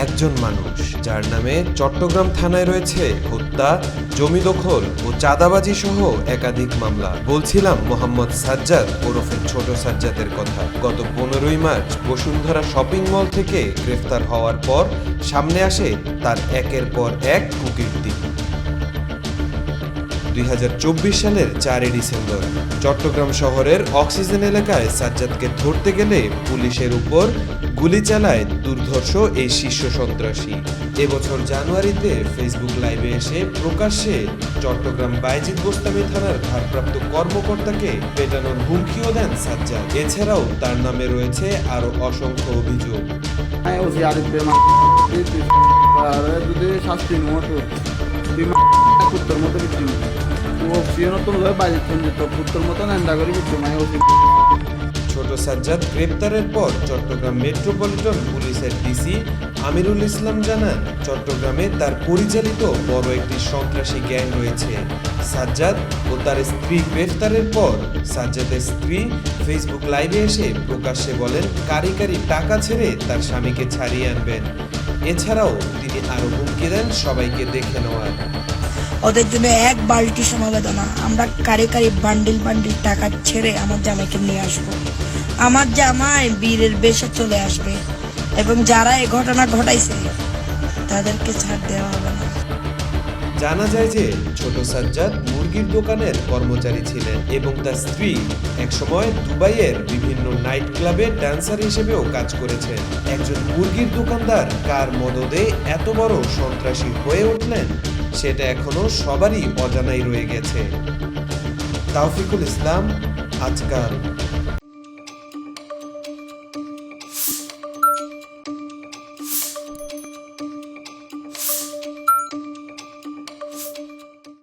একজন মানুষ যার নামে চট্টগ্রাম থানায় রয়েছে হত্যা, জমি দখল ও চাঁদাবাজি সহ একাধিক মামলা। বলছিলাম মোহাম্মদ সাজ্জাদ ওরফে ছোট সাজ্জাদের কথা। গত 15ই মার্চ বসুন্ধরা শপিং মল থেকে গ্রেফতার হওয়ার পর সামনে আসে তার একের পর এক কুকীর্তি। 2024 সালের 4 ডিসেম্বর চট্টগ্রাম শহরের অক্সিজেন এলাকায় সাজ্জাদকে ধরতে গেলে পুলিশের উপর গুলি চালায় দুর্ধর্ষ এই শীর্ষ সন্ত্রাসী। এবছর জানুয়ারিতে ফেসবুক লাইভে এসে প্রকাশ্যে চট্টগ্রাম বাইজিদ বোস্তামি থানার ভারপ্রাপ্ত কর্মকর্তাকে পেটানোর হুমকিও দেন সাজ্জাদ। এছাড়াও তার নামে রয়েছে আরও অসংখ্য অভিযোগ। ছোট সাজ্জাদ গ্রেপ্তারের পর চট্টগ্রাম মেট্রোপলিটন পুলিশের ডিসি আমিরুল ইসলাম জানান, চট্টগ্রামে তার পরিচালিত বড় একটি সন্ত্রাসী গ্যাং রয়েছে। সাজ্জাদ ও তার স্ত্রী গ্রেফতারের পর সাজ্জাদের স্ত্রী ফেসবুক লাইভে এসে প্রকাশ্যে বলেন কারি কারি টাকা ছেড়ে তার স্বামীকে ছাড়িয়ে আনবেন। এছাড়াও তিনি আরো হুমকি দেন সবাইকে দেখে নেওয়ার। ওদের জন্য এক বালতি সমবেদনা, আমরা কারি কারি বান্ডিল বান্ডিল টাকা ছেড়ে আমার জামাইকে নিয়ে আসবো। আমার জামাই বীরের বেশে চলে আসবে এবং যারা এই ঘটনা ঘটাইছে তাদেরকে ছাড় দেওয়া হবে না। জানা যায় যে ছোট সাজ্জাদ মুরগির দোকানের কর্মচারী ছিলেন এবং তার স্ত্রী একসময় দুবাইয়ের বিভিন্ন নাইট ক্লাবে ড্যান্সার হিসেবেও কাজ করেছেন। একজন মুরগির দোকানদার কার মদদে এত বড় সন্ত্রাসী হয়ে উঠলেন সেটা এখনো সবারই অজানাই রয়ে গেছে। তাওফিকুল ইসলাম, আজকাল।